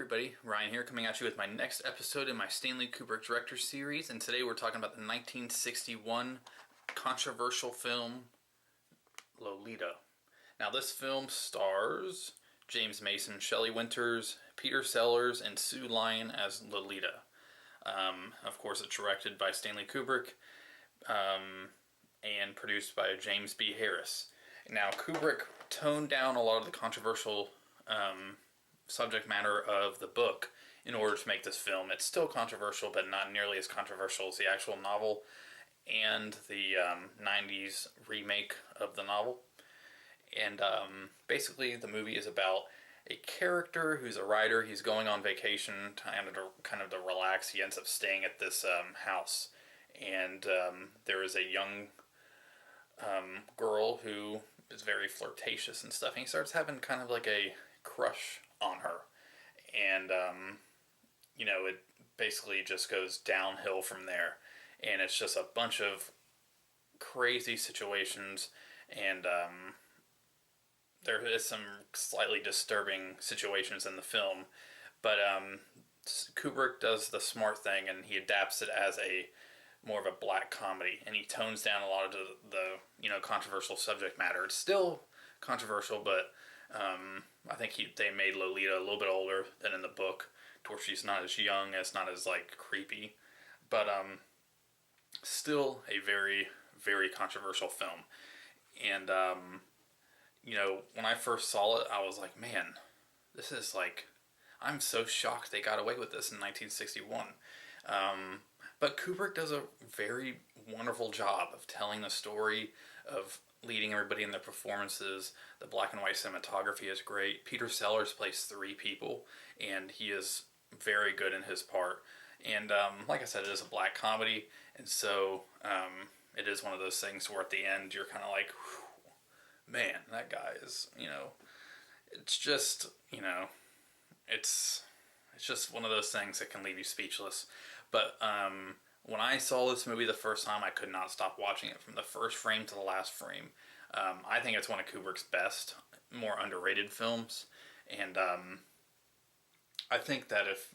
everybody, Ryan here, coming at you with my next episode in my Stanley Kubrick director series, and today we're talking about the 1961 controversial film Lolita. Now this film stars James Mason, Shelley Winters, Peter Sellers, and Sue Lyon as Lolita. Of course, it's directed by Stanley Kubrick and produced by James B. Harris. Now Kubrick toned down a lot of the controversial subject matter of the book in order to make this film. It's still controversial, but not nearly as controversial as the actual novel and the 90s remake of the novel. And basically the movie is about a character who's a writer. He's going on vacation kind of to relax. He ends up staying at this house, and there is a young girl who is very flirtatious and stuff, and he starts having kind of like a crush on her, and it basically just goes downhill from there, and it's just a bunch of crazy situations, and there is some slightly disturbing situations in the film, but Kubrick does the smart thing, and he adapts it as more of a black comedy, and he tones down a lot of the controversial subject matter. It's still controversial, but I think they made Lolita a little bit older than in the book, to where she's not as young, it's not as creepy, but still a very, very controversial film. And when I first saw it, I was like, man, this is I'm so shocked they got away with this in 1961. But Kubrick does a very wonderful job of telling the story, of leading everybody in their performances. The black and white cinematography is great. Peter Sellers plays 3 people, and he is very good in his part. And like I said, it is a black comedy, and so it is one of those things where at the end you're kind of like, man, that guy is, it's just, it's just one of those things that can leave you speechless. But when I saw this movie the first time, I could not stop watching it from the first frame to the last frame. I think it's one of Kubrick's best, more underrated films. And I think that if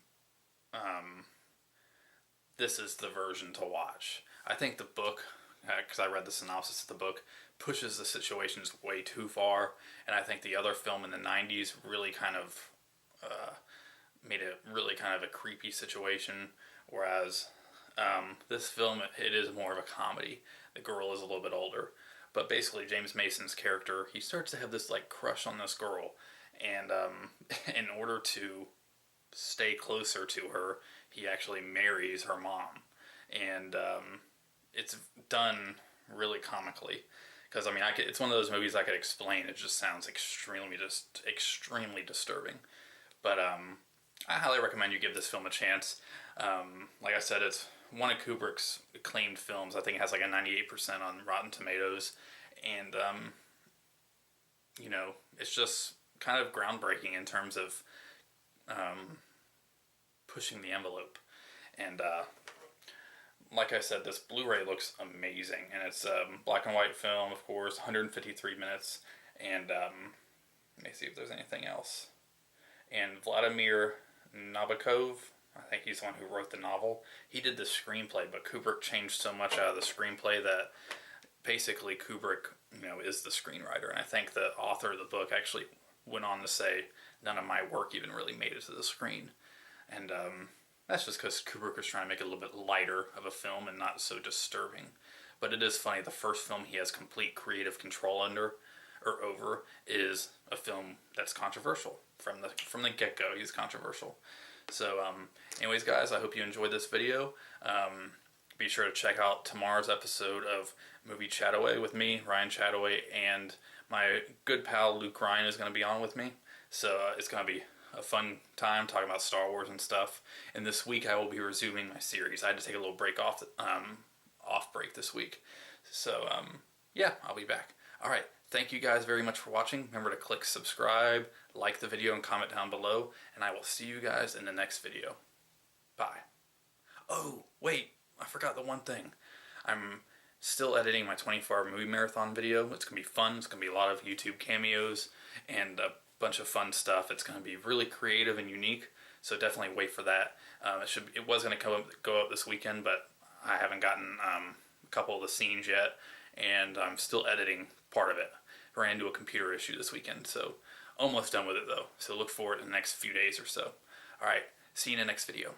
this is the version to watch, I think the book, because I read the synopsis of the book, pushes the situations way too far. And I think the other film in the 90s really kind of made it really kind of a creepy situation, whereas this film, it is more of a comedy. The girl is a little bit older, but basically James Mason's character, he starts to have this crush on this girl, and in order to stay closer to her, he actually marries her mom, and it's done really comically, because it's one of those movies I could explain. It just sounds extremely disturbing, but I highly recommend you give this film a chance. Like I said, it's one of Kubrick's acclaimed films. I think it has a 98% on Rotten Tomatoes, and it's just kind of groundbreaking in terms of pushing the envelope. And like I said, this Blu-ray looks amazing, and it's a black and white film, of course, 153 minutes, and let me see if there's anything else. And Vladimir Nabokov, I think he's the one who wrote the novel. He did the screenplay, but Kubrick changed so much out of the screenplay that basically Kubrick, is the screenwriter. And I think the author of the book actually went on to say, none of my work even really made it to the screen. And that's just because Kubrick was trying to make it a little bit lighter of a film and not so disturbing. But it is funny, the first film he has complete creative control over is a film that's controversial. From the get-go, he's controversial. So, anyways, guys, I hope you enjoyed this video. Be sure to check out tomorrow's episode of Movie Chattaway with me, Ryan Chattaway, and my good pal Luke Ryan is going to be on with me. So it's going to be a fun time talking about Star Wars and stuff. And this week I will be resuming my series. I had to take a little break off break this week. So, yeah, I'll be back. All right. Thank you guys very much for watching. Remember to click subscribe, like the video, and comment down below. And I will see you guys in the next video. Bye. Oh, wait. I forgot the one thing. I'm still editing my 24-hour movie marathon video. It's going to be fun. It's going to be a lot of YouTube cameos and a bunch of fun stuff. It's going to be really creative and unique, so definitely wait for that. It was going to go out this weekend, but I haven't gotten a couple of the scenes yet, and I'm still editing part of it. Ran into a computer issue this weekend, so almost done with it though. So look forward to the next few days or so. Alright, see you in the next video.